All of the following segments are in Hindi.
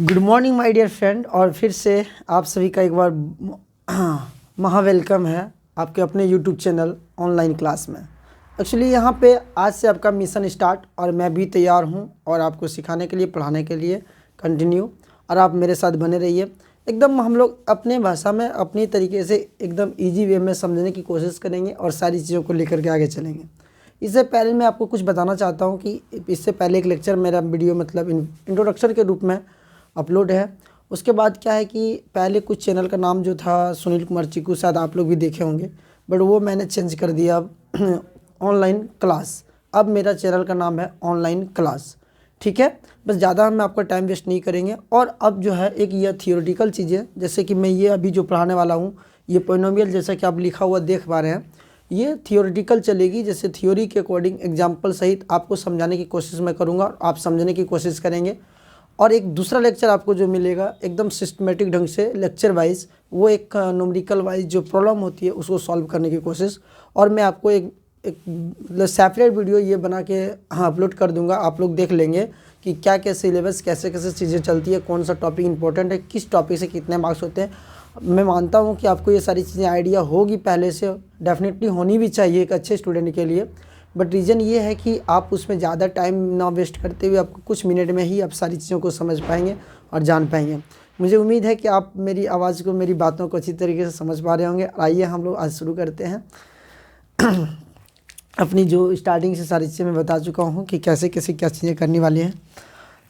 Good morning my dear friend. और फिर से आप सभी का एक बार महा वेलकम है आपके अपने यूट्यूब चैनल ऑनलाइन क्लास में। एक्चुअली यहाँ पे आज से आपका मिशन स्टार्ट और मैं भी तैयार हूँ और आपको सिखाने के लिए पढ़ाने के लिए कंटिन्यू, और आप मेरे साथ बने रहिए। एकदम हम लोग अपने भाषा में अपनी तरीके से एकदम ईजी वे में समझने की कोशिश करेंगे और सारी चीज़ों को लेकर के आगे चलेंगे। इससे पहले मैं आपको कुछ बताना चाहता हूँ कि इससे पहले एक लेक्चर मेरा वीडियो मतलब इंट्रोडक्शन के रूप में अपलोड है। उसके बाद क्या है कि पहले कुछ चैनल का नाम जो था सुनील कुमार चिकू, शायद आप लोग भी देखे होंगे, बट वो मैंने चेंज कर दिया अब ऑनलाइन क्लास। अब मेरा चैनल का नाम है ऑनलाइन क्लास, ठीक है। बस ज़्यादा हम आपका टाइम वेस्ट नहीं करेंगे। और अब जो है एक ये थियोरेटिकल चीज़ें, जैसे कि मैं ये अभी जो पढ़ाने वाला हूँ ये पोलिनोमियल, जैसा कि आप लिखा हुआ देख पा रहे हैं, ये थियोरेटिकल चलेगी। जैसे थ्योरी के अकॉर्डिंग एग्जाम्पल सहित आपको समझाने की कोशिश मैं करूँगा और आप समझने की कोशिश करेंगे। और एक दूसरा लेक्चर आपको जो मिलेगा एकदम सिस्टमेटिक ढंग से लेक्चर वाइज, वो एक न्यूमेरिकल वाइज जो प्रॉब्लम होती है उसको सॉल्व करने की कोशिश। और मैं आपको एक मतलब सेपरेट वीडियो ये बना के अपलोड कर दूंगा, आप लोग देख लेंगे कि क्या क्या सिलेबस, कैसे कैसे चीज़ें चलती है, कौन सा टॉपिक इंपॉर्टेंट है, किस टॉपिक से कितने मार्क्स होते हैं। मैं मानता हूँ कि आपको ये सारी चीज़ें आइडिया होगी पहले से, डेफिनेटली होनी भी चाहिए एक अच्छे स्टूडेंट के लिए। बट रीज़न ये है कि आप उसमें ज़्यादा टाइम ना वेस्ट करते हुए आपको कुछ मिनट में ही आप सारी चीज़ों को समझ पाएंगे और जान पाएंगे। मुझे उम्मीद है कि आप मेरी आवाज़ को, मेरी बातों को अच्छी तरीके से समझ पा रहे होंगे। आइए हम लोग आज शुरू करते हैं। अपनी जो स्टार्टिंग से सारी चीज़ें मैं बता चुका हूँ कि कैसे कैसे क्या चीज़ें करने वाली हैं।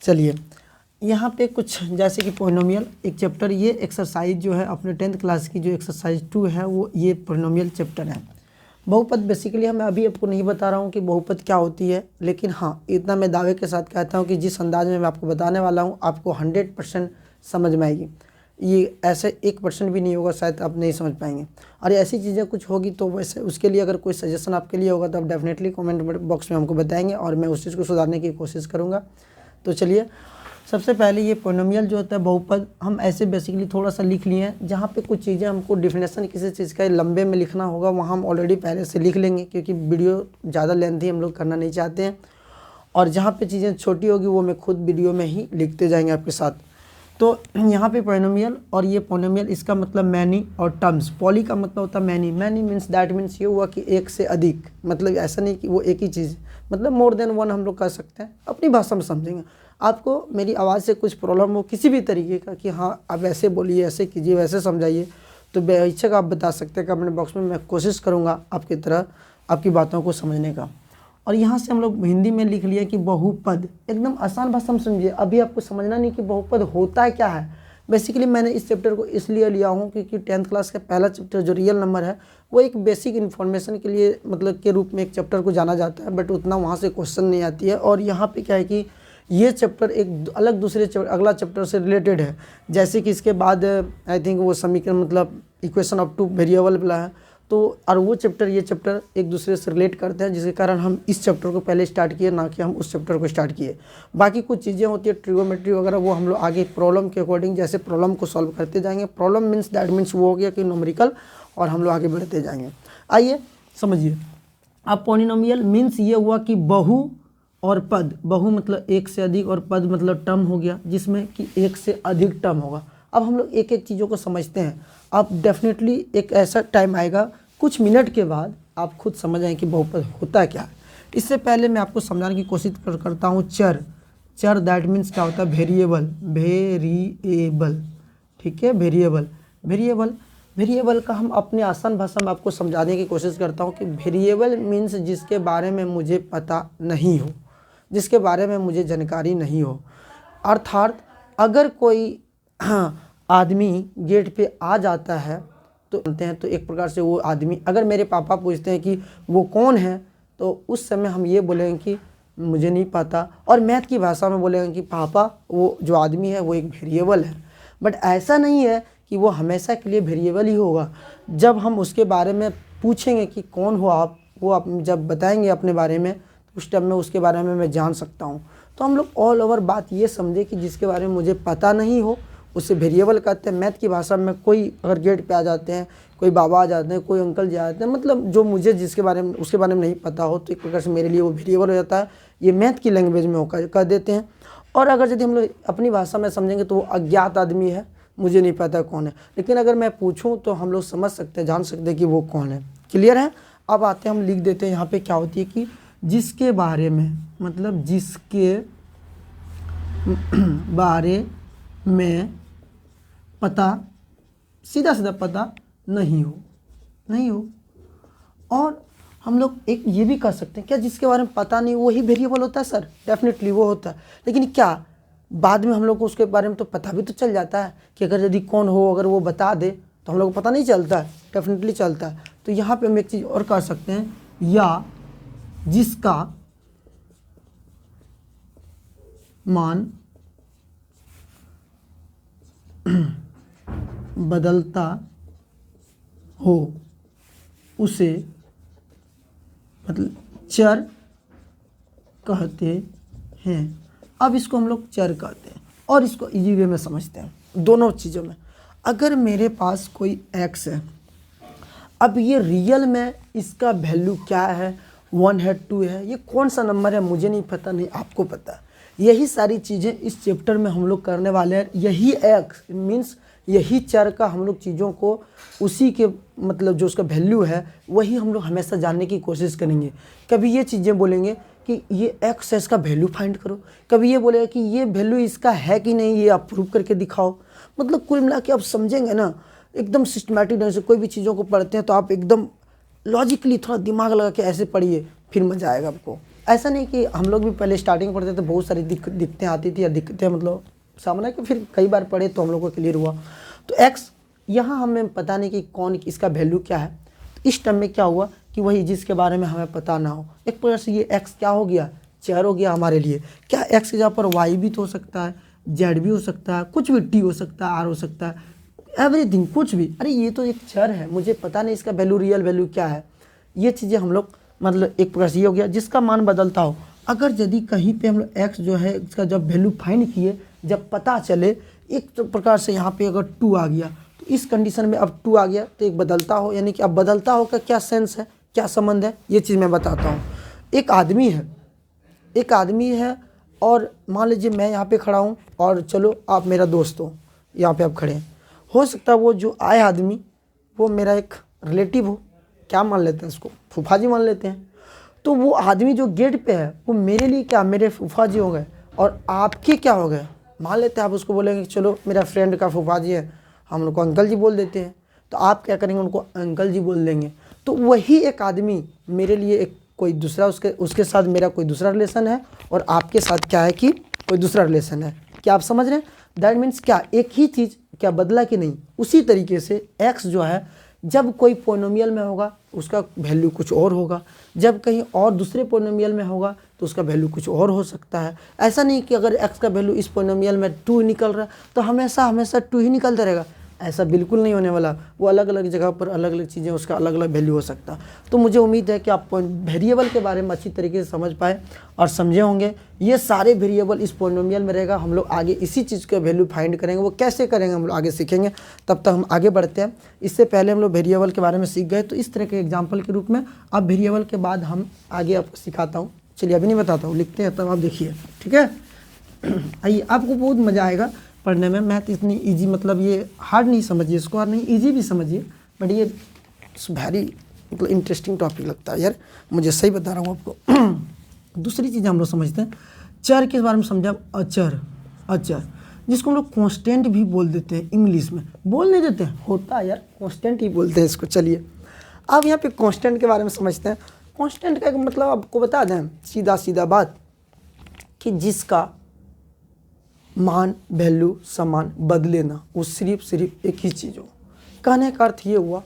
चलिए यहाँ पे कुछ जैसे कि पोलिनोमियल एक चैप्टर, ये एक्सरसाइज जो है अपने 10th क्लास की जो एक्सरसाइज 2 है वो ये पोलिनोमियल चैप्टर है। बहुपद बेसिकली मैं अभी आपको नहीं बता रहा हूँ कि बहुपद क्या होती है, लेकिन हाँ इतना मैं दावे के साथ कहता हूँ कि जिस अंदाज में मैं आपको बताने वाला हूँ आपको 100% समझ में आएगी। ये ऐसे 1% भी नहीं होगा शायद आप नहीं समझ पाएंगे। और ऐसी चीज़ें कुछ होगी तो वैसे उसके लिए अगर कोई सजेशन आपके लिए होगा तो आप डेफिनेटली कमेंट बॉक्स में हमको बताएंगे और मैं उस चीज़ को सुधारने की कोशिश करूँगा। तो चलिए सबसे पहले ये पोलिनोमियल जो होता है बहुपद, हम ऐसे बेसिकली थोड़ा सा लिख लिए हैं। जहाँ पे कुछ चीज़ें हमको डिफिनेशन किसी चीज़ का लंबे में लिखना होगा वहाँ हम ऑलरेडी पहले से लिख लेंगे, क्योंकि वीडियो ज़्यादा लेंथी हम लोग करना नहीं चाहते हैं। और जहाँ पे चीज़ें छोटी होगी वो मैं खुद वीडियो में ही लिखते जाएंगे आपके साथ। तो यहाँ पे पोलिनोमियल, और ये पोलिनोमियल इसका मतलब मैनी और टर्म्स। पॉली का मतलब होता है many. Many means that means ये हुआ कि एक से अधिक, मतलब ऐसा नहीं कि वो एक ही चीज़, मतलब मोर देन वन हम लोग कह सकते हैं, अपनी भाषा में समझेंगे। आपको मेरी आवाज़ से कुछ प्रॉब्लम हो किसी भी तरीके का कि हाँ आप ऐसे बोलिए, ऐसे कीजिए, वैसे समझाइए, तो बेहिचक आप बता सकते हैं कमेंट बॉक्स में। मैं कोशिश करूँगा आपकी तरह आपकी बातों को समझने का। और यहाँ से हम लोग हिंदी में लिख लिया कि बहुपद, एकदम आसान भाषा में समझिए। अभी आपको समझना नहीं कि बहुपद होता है क्या है। बेसिकली मैंने इस चैप्टर को इसलिए लिया हूँ क्योंकि 10th क्लास का पहला चैप्टर जो रियल नंबर है वो एक बेसिक इन्फॉर्मेशन के लिए मतलब के रूप में एक चैप्टर को जाना जाता है, बट उतना वहाँ से क्वेश्चन नहीं आती है। और यहाँ पे क्या है कि ये चैप्टर एक अलग दूसरे अगला चैप्टर से रिलेटेड है। जैसे कि इसके बाद आई थिंक वो समीकरण मतलब इक्वेशन ऑफ टू वेरिएबल वाला है, तो और वो चैप्टर ये चैप्टर एक दूसरे से रिलेट करते हैं, जिसके कारण हम इस चैप्टर को पहले स्टार्ट किए, ना कि हम उस चैप्टर को स्टार्ट किए। बाकी कुछ चीज़ें होती है ट्रिगोमेट्री वगैरह, वो हम लोग आगे प्रॉब्लम के अकॉर्डिंग जैसे प्रॉब्लम को सॉल्व करते जाएंगे। प्रॉब्लम मीन्स दैट मीन्स वो हो गया कि न्यूमेरिकल, और हम लोग आगे बढ़ते जाएंगे। आइए समझिए। अब पोलिनोमियल मीन्स ये हुआ कि बहु और पद। बहु मतलब एक से अधिक और पद मतलब टर्म हो गया जिसमें कि एक से अधिक टर्म होगा। अब हम लोग एक एक चीज़ों को समझते हैं। अब डेफिनेटली एक ऐसा टाइम आएगा कुछ मिनट के बाद आप खुद समझ आए कि बहुपद होता क्या है। इससे पहले मैं आपको समझाने की कोशिश करता हूँ। चर, चर दैट मीन्स क्या होता है, वेरिएबल, वेरिएबल, ठीक है, वेरिएबल। वेरिएबल, वेरिएबल का हम अपने आसान भाषा में आपको समझाने की कोशिश करता हूँ कि वेरिएबल मीन्स जिसके बारे में मुझे पता नहीं हो, जिसके बारे में मुझे जानकारी नहीं हो। अर्थात अगर कोई आदमी गेट पे आ जाता है तो बोलते हैं, तो एक प्रकार से वो आदमी, अगर मेरे पापा पूछते हैं कि वो कौन है, तो उस समय हम ये बोलेंगे कि मुझे नहीं पता। और मैथ की भाषा में बोलेंगे कि पापा, वो जो आदमी है वो एक वेरिएबल है। बट ऐसा नहीं है कि वो हमेशा के लिए वेरिएबल ही होगा। जब हम उसके बारे में पूछेंगे कि कौन हो आप, वो आप जब बताएंगे अपने बारे में, तो उस टाइम में उसके बारे में मैं जान सकता हूँ। तो हम लोग ऑल ओवर बात ये समझे कि जिसके बारे में मुझे पता नहीं हो उसे वेरिएबल कहते हैं। मैथ की भाषा में कोई अगर गेट पे आ जाते हैं, कोई बाबा आ जाते हैं, कोई अंकल जी आ जाते हैं, मतलब जो मुझे जिसके बारे में उसके बारे में नहीं पता हो, तो एक प्रकार से मेरे लिए वो वेरिएबल हो जाता है। ये मैथ की लैंग्वेज में होकर कह देते हैं। और अगर यदि हम लोग अपनी भाषा में समझेंगे तो वो अज्ञात आदमी है, मुझे नहीं पता कौन है, लेकिन अगर मैं पूछूं तो हम लोग समझ सकते हैं, जान सकते हैं कि वो कौन है। क्लियर है। अब आते हैं, हम लिख देते हैं यहाँ पे क्या होती है कि जिसके बारे में, मतलब जिसके बारे में पता, सीधा सीधा पता नहीं हो। और हम लोग एक ये भी कर सकते हैं, क्या जिसके बारे में पता नहीं वही वेरिएबल होता है? सर डेफिनेटली वो होता है, लेकिन क्या बाद में हम लोग को उसके बारे में तो पता भी तो चल जाता है कि अगर यदि कौन हो, अगर वो बता दे तो हम लोग को पता नहीं चलता है? डेफिनेटली चलता है। तो यहाँ पे हम एक चीज़ और कर सकते हैं, या जिसका मान बदलता हो उसे मतलब चर कहते हैं। अब इसको हम लोग चर कहते हैं और इसको इजी वे में समझते हैं दोनों चीज़ों में। अगर मेरे पास कोई x है, अब ये रियल में इसका वैल्यू क्या है, 1 है 2 है, ये कौन सा नंबर है मुझे नहीं पता, नहीं आपको पता। यही सारी चीज़ें इस चैप्टर में हम लोग करने वाले हैं। यही x मीन्स यही चर का हम लोग चीज़ों को उसी के मतलब जो उसका वैल्यू है वही हम लोग हमेशा जानने की कोशिश करेंगे। कभी ये चीज़ें बोलेंगे कि ये x है, इसका वैल्यू फाइंड करो, कभी ये बोलेगा कि ये वैल्यू इसका है कि नहीं, ये आप प्रूव करके दिखाओ। मतलब कुल मिला के आप समझेंगे ना, एकदम सिस्टमैटिक ढंग से कोई भी चीज़ों को पढ़ते हैं तो आप एकदम लॉजिकली थोड़ा दिमाग लगा के ऐसे पढ़िए, फिर मज़ा आएगा आपको। ऐसा नहीं कि हम लोग भी पहले स्टार्टिंग पढ़ते थे, बहुत सारी दिक्कतें आती थी या दिक्कतें मतलब सामना कि फिर कई बार पढ़े तो हम लोग को क्लियर हुआ। तो x यहाँ हमें पता नहीं कि कौन इसका वैल्यू क्या है, तो इस टर्म में क्या हुआ कि वही जिसके बारे में हमें पता ना हो, एक प्रकार से ये x क्या हो गया, चर हो गया हमारे लिए। क्या x के जगह पर y भी तो हो सकता है, z भी हो सकता है, कुछ भी t हो सकता है, r हो सकता है, एवरीथिंग कुछ भी। अरे ये तो एक चर है, मुझे पता नहीं इसका वैल्यू रियल वैल्यू क्या है। ये चीज़ें हम लोग मतलब एक प्रकार से ये हो गया जिसका मान बदलता हो। अगर यदि कहीं पे हम लोग x जो है इसका जब वैल्यू फाइंड किए, जब पता चले एक तो प्रकार से यहाँ पे अगर 2 आ गया तो इस कंडीशन में अब 2 आ गया तो एक बदलता हो, यानी कि अब बदलता हो का क्या सेंस है, क्या संबंध है, ये चीज़ मैं बताता हूँ। एक आदमी है और मान लीजिए मैं यहाँ पे खड़ा हूँ और चलो आप मेरा दोस्त हो, यहाँ पे आप खड़े हैं। हो सकता है वो जो आए आदमी वो मेरा एक रिलेटिव हो, क्या मान लेते हैं उसको, फूफा जी मान लेते हैं। तो वो आदमी जो गेट पे है वो मेरे लिए क्या, मेरे फूफा जी हो गए, और आपके क्या हो गए, मान लेते हैं आप उसको बोलेंगे चलो मेरा फ्रेंड का फूफा जी है, हम लोग को अंकल जी बोल देते हैं, तो आप क्या करेंगे, उनको अंकल जी बोल देंगे। तो वही एक आदमी मेरे लिए एक कोई दूसरा उसके साथ मेरा कोई दूसरा रिलेशन है और आपके साथ क्या है कि कोई दूसरा रिलेशन है। क्या आप समझ रहे हैं? दैट मीन्स क्या एक ही चीज़ क्या बदला कि नहीं। उसी तरीके से x जो है जब कोई पोलिनोमियल में होगा उसका वैल्यू कुछ और होगा, जब कहीं और दूसरे पोलिनोमियल में होगा तो उसका वैल्यू कुछ और हो सकता है। ऐसा नहीं कि अगर x का वैल्यू इस पोलिनोमियल में 2 निकल रहा है तो हमेशा 2 ही निकलता रहेगा, ऐसा बिल्कुल नहीं होने वाला। वो अलग अलग जगह पर अलग अलग चीज़ें उसका अलग अलग वैल्यू हो सकता। तो मुझे उम्मीद है कि आप वेरिएबल के बारे में अच्छी तरीके से समझ पाए और समझे होंगे। ये सारे वेरिएबल इस पोलिनोमियल में रहेगा, हम लोग आगे इसी चीज़ का वैल्यू फाइंड करेंगे। वो कैसे करेंगे हम लोग आगे सीखेंगे, तब तक हम आगे बढ़ते हैं। इससे पहले हम लोग वेरिएबल के बारे में सीख गए, तो इस तरह के एग्जाम्पल के रूप में अब वेरिएबल के बाद हम आगे आपको सिखाता हूँ। चलिए अभी नहीं बताता हूँ, लिखते हैं तब आप देखिए, ठीक है। आइए, आपको बहुत मज़ा आएगा पढ़ने में। मैथ इतनी इजी, मतलब ये हार्ड नहीं समझिए इसको, और नहीं इजी भी समझिए, बट ये वेरी मतलब इंटरेस्टिंग टॉपिक लगता है यार, मुझे सही बता रहा हूँ आपको। दूसरी चीज़ हम लोग समझते हैं, चर के बारे में समझा। अचर जिसको हम लोग कांस्टेंट भी बोल देते हैं, इंग्लिश में बोल नहीं देते हैं, होता है यार, कांस्टेंट ही बोलते हैं इसको। चलिए अब यहाँ पे कांस्टेंट के बारे में समझते हैं। कांस्टेंट का मतलब आपको बता दें, सीधा बात, कि जिसका मान वैल्यू समान बदले ना, वो सिर्फ एक ही चीज़ हो। कहने का अर्थ ये हुआ,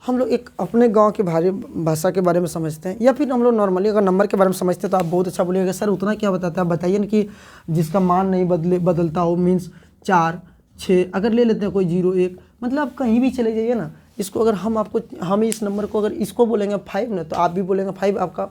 हम लोग एक अपने गांव के भाषा के बारे में समझते हैं, या फिर हम लोग नॉर्मली अगर नंबर के बारे में समझते हैं तो आप बहुत अच्छा बोलिएगा सर उतना क्या बताता है, बताइए ना कि जिसका मान नहीं बदलता हो, मीन्स 4 6 अगर ले लेते हैं कोई 0 1, मतलब आप कहीं भी चले जाइए ना, इसको अगर हम इस नंबर को अगर इसको बोलेंगे 5 ना, तो आप भी बोलेंगे 5, आपका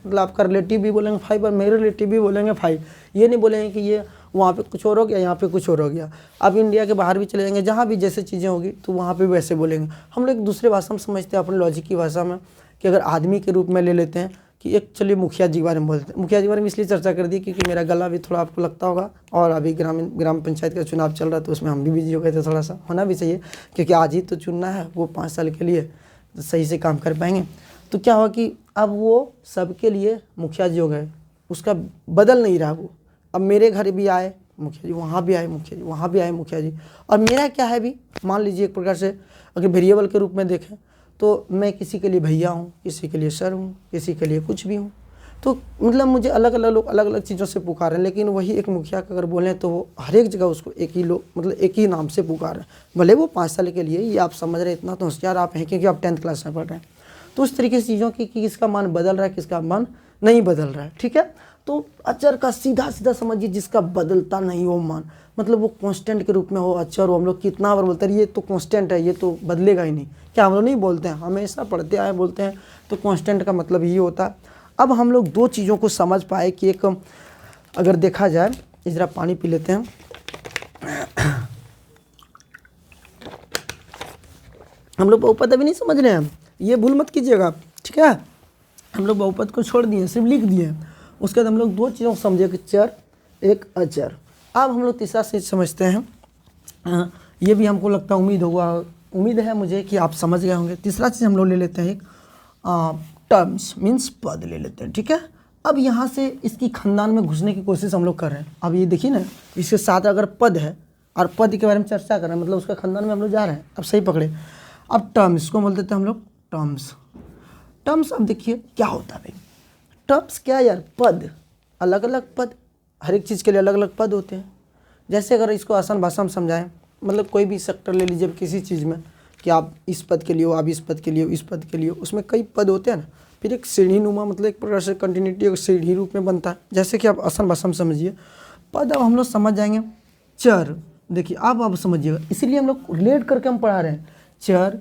मतलब आपका रिलेटिव भी बोलेंगे 5 और मेरे रिलेटिव भी बोलेंगे 5। ये नहीं बोलेंगे कि ये वहाँ पे कुछ और हो गया, यहाँ पे कुछ और हो गया। अब इंडिया के बाहर भी चले जाएंगे, जहाँ भी जैसे चीज़ें होगी तो वहाँ पे वैसे बोलेंगे। हम लोग एक दूसरे भाषा में समझते हैं, अपने लॉजिक की भाषा में, कि अगर आदमी के रूप में ले लेते हैं कि एक चलिए मुखिया जी के बारे में बोलते हैं। मुखिया जी के बारे में इसलिए चर्चा कर दी क्योंकि मेरा गला भी थोड़ा आपको लगता होगा, और अभी ग्राम पंचायत का चुनाव चल रहा है तो उसमें हम भी बिजी हो गए थे, थोड़ा सा होना भी चाहिए क्योंकि आज ही तो चुनना है, वो 5 साल के लिए तो सही से काम कर पाएंगे। तो क्या हुआ कि अब वो सबके लिए मुखिया जी हो गए, उसका बदल नहीं रहा वो। अब मेरे घर भी आए मुखिया जी, वहाँ भी आए मुखिया जी, वहाँ भी आए मुखिया जी, और मेरा क्या है भी, मान लीजिए एक प्रकार से अगर वेरिएबल के रूप में देखें तो मैं किसी के लिए भैया हूँ, किसी के लिए सर हूँ, किसी के लिए कुछ भी हूँ। तो मतलब मुझे अलग अलग लोग अलग अलग चीज़ों से पुकार रहे हैं, लेकिन वही एक मुखिया का अगर बोलें तो वो हर एक जगह उसको एक ही लोग मतलब एक ही नाम से पुकार रहे हैं, भले वो 5 साल के लिए। ये आप समझ रहे हैं, इतना तो होशियार आप हैं क्योंकि आप 10th क्लास में पढ़ रहे हैं। तो उस तरीके से चीज़ों की कि किसका मन बदल रहा है, किसका मन नहीं बदल रहा है, ठीक है। तो अचर का सीधा सीधा समझिए, जिसका बदलता नहीं हो मन, मतलब वो कांस्टेंट के रूप में हो अचर, वो हम लोग कितना बार बोलते हैं ये तो कांस्टेंट है, ये तो बदलेगा ही नहीं। क्या हम लोग नहीं बोलते हैं, हमेशा पढ़ते आए बोलते हैं। तो कांस्टेंट का मतलब ये होता है। अब हम लोग 2 चीज़ों को समझ पाए कि एक अगर देखा जाए, ज़रा पानी पी लेते हैं। हम लोग बहुपद अभी नहीं समझ रहे हैं, ये भूल मत कीजिएगा, ठीक है। हम लोग बहुपद को छोड़ दिए, सिर्फ लिख दिए। उसके बाद हम लोग 2 चीज़ों को समझे, कि चर एक अचर। अब हम लोग तीसरा चीज़ समझते हैं। ये भी हमको लगता है उम्मीद है मुझे कि आप समझ गए होंगे। तीसरा चीज़ हम लोग ले लेते हैं एक टर्म्स, मीन्स पद ले लेते हैं, ठीक है। अब यहाँ से इसकी खानदान में घुसने की कोशिश हम लोग कर रहे हैं। अब ये देखिए ना, इसके साथ अगर पद है और पद के बारे में चर्चा कर रहे हैं, मतलब उसका खानदान में हम लोग जा रहे हैं। अब सही पकड़े। अब टर्म्स को बोल देते हैं हम लोग टर्म्स। अब देखिए क्या होता है भाई, टर्म्स क्या यार, पद, अलग अलग पद, हर एक चीज़ के लिए अलग अलग पद होते हैं। जैसे अगर इसको आसान भाषा में समझाएं, मतलब कोई भी सेक्टर ले लीजिए किसी चीज़ में, कि आप इस पद के लिए हो, आप इस पद के लिए हो, इस पद के लिए हो, उसमें कई पद होते हैं ना। फिर एक सीढ़ी नुमा, मतलब एक प्रकार से कंटिन्यूटी एक सीढ़ी रूप में बनता है। जैसे कि आप आसान भाषा में समझिए पद। अब हम लोग समझ जाएंगे चर। देखिए अब समझिएगा, इसीलिए हम लोग रिलेट करके हम पढ़ा रहे हैं। चर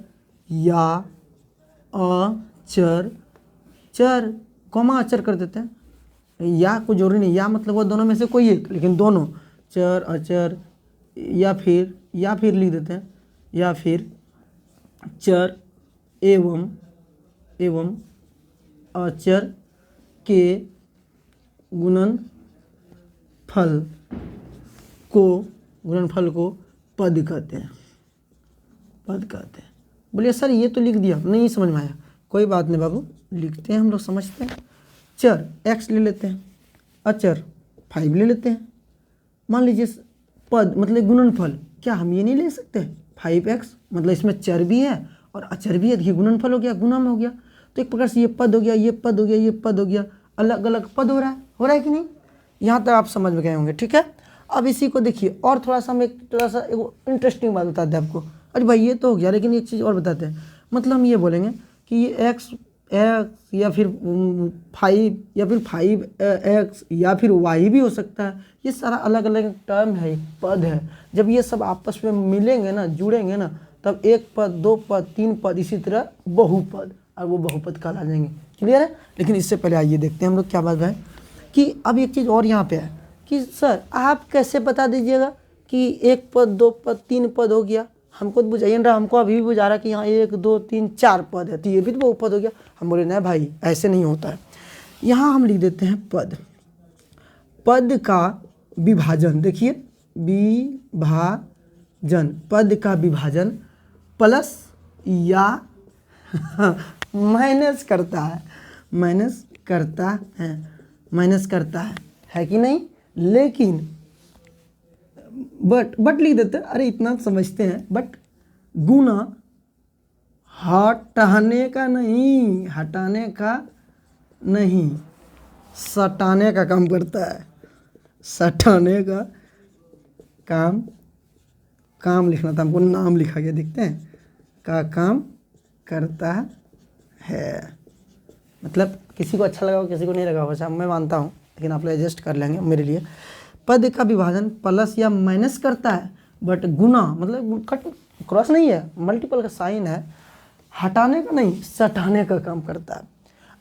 या अचर, चर कॉमा अचर कर देते हैं, या कोई जरूरी नहीं, या मतलब वो दोनों में से कोई एक, लेकिन दोनों चर अचर, या फिर लिख देते हैं, या फिर चर एवं अचर के गुणनफल को पद कहते हैं। बोलिए सर ये तो लिख दिया, नहीं समझ में आया, कोई बात नहीं बाबू, लिखते हैं हम लोग, समझते हैं। चर x ले लेते हैं, अचर 5 ले लेते हैं। मान लीजिए पद मतलब गुणनफल, क्या हम ये नहीं ले सकते 5x, मतलब इसमें चर भी है और अचर भी है, देखिए गुणनफल हो गया, गुना में हो गया। तो एक प्रकार से ये पद हो गया, ये पद हो गया, ये पद हो गया, अलग अलग पद हो रहा है कि नहीं। यहाँ तक आप समझ में गए होंगे, ठीक है। अब इसी को देखिए और थोड़ा सा हम एक इंटरेस्टिंग बात बताते हैं आपको। अरे भाई ये तो हो गया, लेकिन एक चीज़ और बताते हैं। मतलब हम ये बोलेंगे कि ये x या फिर 5 या फिर 5x या फिर y भी हो सकता है। ये सारा अलग अलग टर्म है, एक पद है। जब ये सब आपस में मिलेंगे ना, जुड़ेंगे ना, तब 1 पद 2 पद 3 पद, इसी तरह बहुपद, और वो बहुपद कहला जाएंगे। क्लियर है। लेकिन इससे पहले आइए देखते हैं हम लोग क्या बात है, कि अब एक चीज़ और यहाँ पे है कि सर आप कैसे बता दीजिएगा कि 1 पद 2 पद 3 पद हो गया। हमको तो बुझाइए ना, हमको अभी भी बुझा रहा कि यहाँ 1 2 3 4 पद है, तो ये भी तो बहुपद हो गया। हम बोले ना भाई ऐसे नहीं होता है। यहाँ हम लिख देते हैं पद का विभाजन। देखिए विभाजन, पद का विभाजन प्लस या माइनस करता है कि नहीं। लेकिन बट लिख देते हैं, अरे इतना समझते हैं। बट गुना हटाने का नहीं, सटाने का काम करता है। सटाने का काम लिखना था हमको, नाम लिखा गया, देखते हैं, का काम करता है। मतलब किसी को अच्छा लगा हो, किसी को नहीं लगा हो, अच्छा मैं मानता हूँ, लेकिन आप लोग एडजस्ट कर लेंगे मेरे लिए। पद का विभाजन प्लस या माइनस करता है, बट गुना मतलब क्रॉस नहीं है, मल्टीपल का साइन है, हटाने का नहीं सटाने का काम करता है।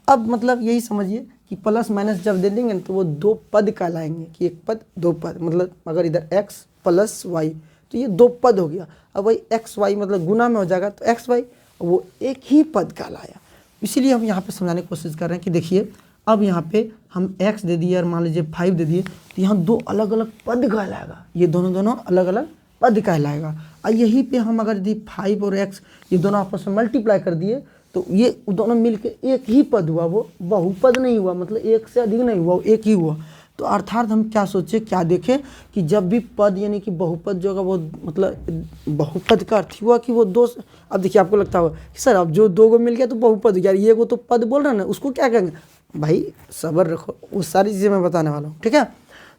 अब मतलब यही समझिए कि प्लस माइनस जब दे देंगे तो वो 2 पद कहलाएंगे, कि 1 पद 2 पद। मतलब अगर इधर x प्लस y तो ये 2 पद हो गया। अब वही x y मतलब गुना में हो जाएगा तो x y वो एक ही पद कहलाया। इसीलिए हम यहाँ पे समझाने की कोशिश कर रहे हैं कि देखिए अब यहाँ पे हम x दे दिए और मान लीजिए 5 दे दिए, तो यहाँ दो अलग अलग पद कहलाएगा, ये दोनों अलग अलग पद कहलाएगा। और यहीं पे हम अगर यदि 5 और x ये दोनों आपस में मल्टीप्लाई कर दिए तो ये दोनों मिलके एक ही पद हुआ, वो बहुपद नहीं हुआ, मतलब एक से अधिक नहीं हुआ, एक ही हुआ। तो अर्थात हम क्या सोचे, क्या देखें कि जब भी पद यानी कि बहुपद जो होगा वो मतलब बहुपद का अर्थ हुआ कि वो दो। अब देखिए आपको लगता होगा कि सर अब जो दो को मिल गया तो बहुपद, यार ये वो तो पद बोल रहा है ना, उसको क्या कहेंगे भाई, सब्र रखो, वो सारी चीज़ें मैं बताने वाला हूँ, ठीक है।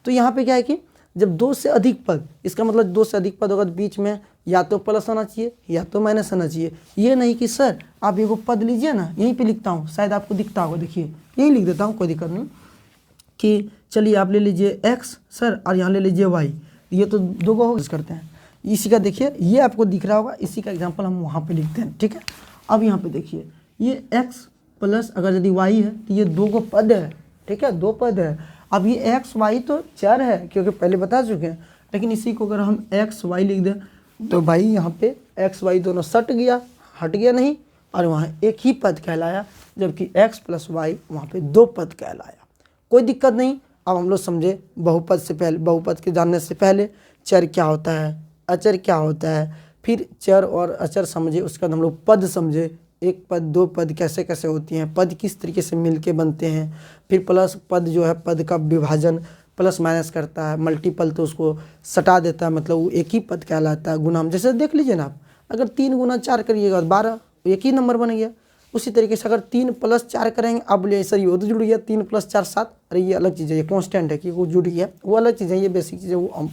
तो यहाँ पे क्या है कि जब दो से अधिक पद, इसका मतलब दो से अधिक पद होगा तो बीच में या तो प्लस आना चाहिए या तो माइनस आना चाहिए। ये नहीं कि सर आप एगो पद लीजिए ना, यहीं पे लिखता हूँ, शायद आपको दिखता होगा, देखिए यहीं लिख देता हूँ, कोई दिक्कत नहीं। कि चलिए आप ले लीजिए x सर और यहाँ ले लीजिए y, ये तो दो को करते हैं। इसी का देखिए ये आपको दिख रहा होगा, इसी का एग्जांपल हम वहाँ पे लिखते हैं, ठीक है। अब यहाँ पे देखिए ये x प्लस अगर यदि y है तो ये दो को पद है, ठीक है, दो पद है। अब ये x y तो चर है क्योंकि पहले बता चुके हैं, लेकिन इसी को अगर हम x y लिख दें तो भाई यहाँ पे x y दोनों सट गया, हट गया नहीं, और वहाँ एक ही पद कहलाया, जबकि x प्लस y वहाँ पे दो पद कहलाया। कोई दिक्कत नहीं। अब हम लोग समझे बहुपद से पहले, बहुपद के जानने से पहले चर क्या होता है, अचर क्या होता है, फिर चर और अचर समझे, उसके बाद हम लोग पद समझे, एक पद दो पद कैसे कैसे होती हैं, पद किस तरीके से मिलके बनते हैं, फिर प्लस पद जो है पद का विभाजन प्लस माइनस करता है, मल्टीपल तो उसको सटा देता है, मतलब वो एक ही पद कहलाता है। गुना हम जैसे देख लीजिए ना आप, अगर 3 गुना 4 करिएगा 12, एक ही नंबर बन गया। उसी तरीके से अगर 3 प्लस 4 करेंगे, अब बोलिए सर ये तो जुड़ गया, 3 प्लस 4 7, अरे ये अलग चीज़ है, ये कांस्टेंट है कि वो जुड़ गया, वो अलग चीज़ है, ये बेसिक चीज़ है, वो हम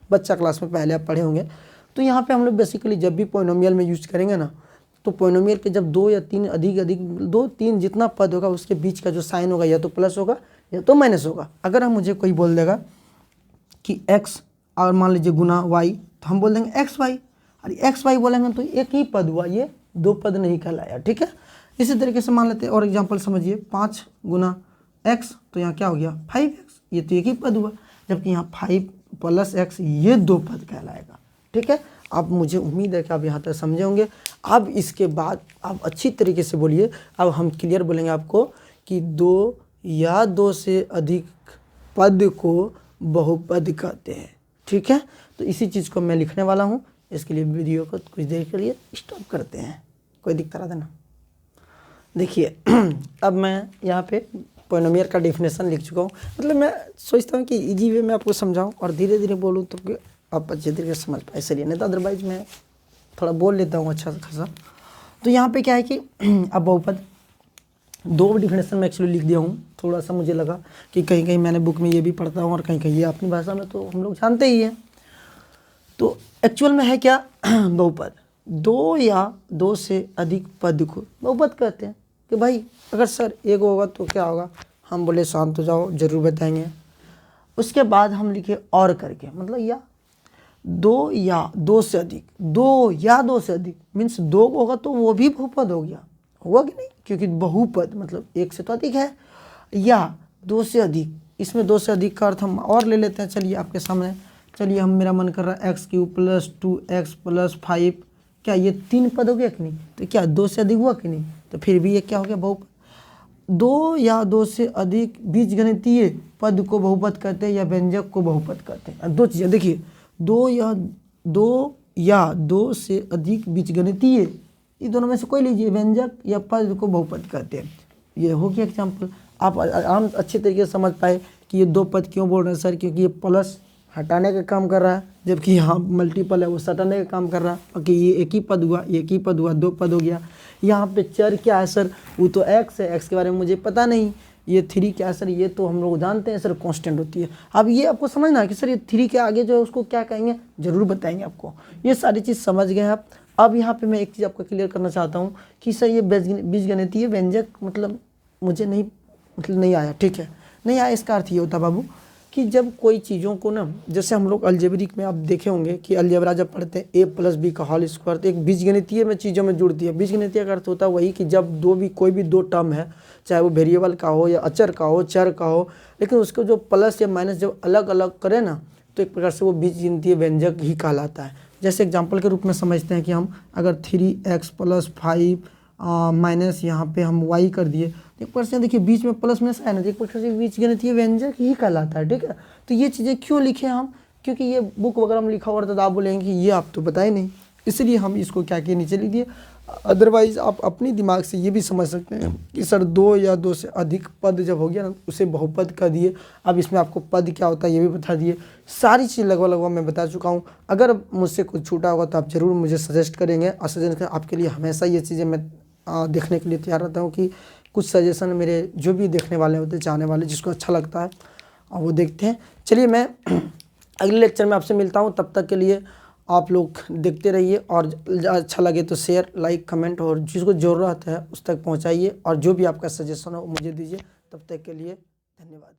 बच्चा क्लास में पहले आप पढ़े होंगे। तो यहाँ पे हम लोग बेसिकली जब भी पोइनोमियल में यूज करेंगे ना, तो पोइनोमियल के जब 2 या 3 अधिक 2 3 जितना पद होगा उसके बीच का जो साइन होगा या तो प्लस होगा या तो माइनस होगा। अगर हम मुझे कोई बोल देगा कि x और मान लीजिए गुना y, तो हम बोल देंगे एक्स वाई, और एक्स वाई बोलेंगे तो एक ही पद हुआ, ये दो पद नहीं कहलाया, ठीक है। इसी तरीके से मान लेते हैं और एग्जांपल समझिए, 5 गुना x, तो यहाँ क्या हो गया 5x, ये तो एक ही पद हुआ, जबकि यहाँ 5 प्लस x ये दो पद कहलाएगा, ठीक है। अब मुझे उम्मीद है कि आप यहाँ तक समझे होंगे। अब इसके बाद आप अच्छी तरीके से बोलिए, अब हम क्लियर बोलेंगे आपको कि दो या दो से अधिक पद को बहुपद कहते हैं, ठीक है। तो इसी चीज़ को मैं लिखने वाला हूँ, इसके लिए वीडियो को कुछ देर के लिए स्टॉप करते हैं, कोई दिक्कत रहा देना। देखिए अब मैं यहाँ पे पोइनोमियल का डेफिनेशन लिख चुका हूँ, मतलब मैं सोचता हूँ कि इजी वे में आपको समझाऊँ और धीरे धीरे बोलूँ तो कि आप अच्छे तरीके से समझ पाए, इसलिए नहीं तो अदरवाइज मैं थोड़ा बोल लेता हूँ अच्छा खासा। तो यहाँ पे क्या है कि अब बहुपद दो डेफिनेशन में एक्चुअली लिख दिया हूँ, थोड़ा सा मुझे लगा कि कहीं कहीं मैंने बुक में ये भी पढ़ता हूँ और कहीं कहीं ये अपनी भाषा में तो हम लोग जानते ही हैं। तो एक्चुअल में है क्या बहुपद, दो या दो से अधिक पद को बहुपद कहते हैं। कि भाई अगर सर एक होगा तो क्या होगा, हम बोले शांत हो जाओ, जरूर बताएंगे। उसके बाद हम लिखे और करके, मतलब या दो से अधिक, दो या दो से अधिक मीन्स दो होगा तो वो भी बहुपद हो गया, हुआ कि नहीं, क्योंकि बहुपद मतलब एक से तो अधिक है, या दो से अधिक, इसमें दो से अधिक का अर्थ हम और ले लेते हैं। चलिए आपके सामने, चलिए हम मेरा मन कर रहा है x³ + 2x + 5, क्या ये 3 पद हो गया कि नहीं, तो क्या दो से अधिक हुआ कि नहीं, तो फिर भी ये क्या हो गया बहुपद। दो या दो से अधिक बीजगणितीय पद को बहुपद कहते हैं या व्यंजक को बहुपद कहते हैं। दो चीज़ें देखिए, दो या दो से अधिक बीजगणितीय, ये दोनों में से कोई लीजिए, व्यंजक या पद को बहुपद कहते हैं। ये हो गया एग्जाम्पल, आप आम अच्छे तरीके से समझ पाए कि ये दो पद क्यों बोल रहे हैं सर, क्योंकि ये प्लस हटाने का काम कर रहा है, जबकि यहाँ मल्टीपल है वो सटाने का काम कर रहा है, कि ये एक ही पद हुआ, एक ही पद हुआ, दो पद हो गया। यहाँ पे चर क्या है सर, वो तो x है, x के बारे में मुझे पता नहीं। ये 3 क्या है सर, ये तो हम लोग जानते हैं सर कांस्टेंट होती है। अब ये आपको समझना है कि सर ये 3 के आगे जो है उसको क्या कहेंगे, जरूर बताएंगे आपको। ये सारी चीज़ समझ गए आप। अब यहाँ पे मैं एक चीज़ आपको क्लियर करना चाहता हूँ कि सर ये बीजगणितीय व्यंजक मतलब मुझे नहीं आया, ठीक है, नहीं आया। इसका अर्थ ये होता बाबू कि जब कोई चीज़ों को ना, जैसे हम लोग अलजेब्रिक में आप देखे होंगे कि अलजेब्रा जब पढ़ते हैं a + b का होल स्क्वायर, तो एक बीजगणितीय में चीज़ों में जुड़ती है। बीजगणितीय का अर्थ होता है वही कि जब कोई भी दो टर्म है, चाहे वो वेरिएबल का हो या अचर का हो, चर का हो, लेकिन उसको जो प्लस या माइनस जब अलग अलग करे ना, तो एक प्रकार से वो बीजगणितीय व्यंजक ही कहलाता है। जैसे एग्जाम्पल के रूप में समझते हैं कि हम अगर 3x + 5 माइनस यहाँ पे हम y कर दिए। एक प्रश्न देखिए बीच में प्लस में साइन है, एक प्रकार से बीच गणितीय व्यंजक ही कहलाता है, ठीक है। तो ये चीज़ें क्यों लिखे हम, क्योंकि ये बुक वगैरह में लिखा हुआ था तो आप बोलेंगे कि ये आप तो बताए नहीं, इसलिए हम इसको क्या किए नीचे लिख दिए। अदरवाइज़ आप अपनी दिमाग से ये भी समझ सकते हैं कि सर 2 या 2 से अधिक पद जब हो गया ना उसे बहुपद कर दिए। अब इसमें आपको पद क्या होता है ये भी बता दिए, सारी चीज़ लगभग मैं बता चुका हूँ। अगर मुझसे कुछ छूटा होगा तो आप ज़रूर मुझे सजेस्ट करेंगे, और सजेस्ट कर आपके लिए हमेशा ये चीज़ें मैं देखने के लिए तैयार रहता हूँ कि कुछ सजेशन मेरे जो भी देखने वाले होते हैं, चाहने वाले, जिसको अच्छा लगता है और वो देखते हैं। चलिए मैं अगले लेक्चर में आपसे मिलता हूँ, तब तक के लिए आप लोग देखते रहिए, और अच्छा लगे तो शेयर, लाइक, कमेंट, और जिसको ज़रूरत है उस तक पहुँचाइए, और जो भी आपका सजेशन हो मुझे दीजिए। तब तक के लिए धन्यवाद।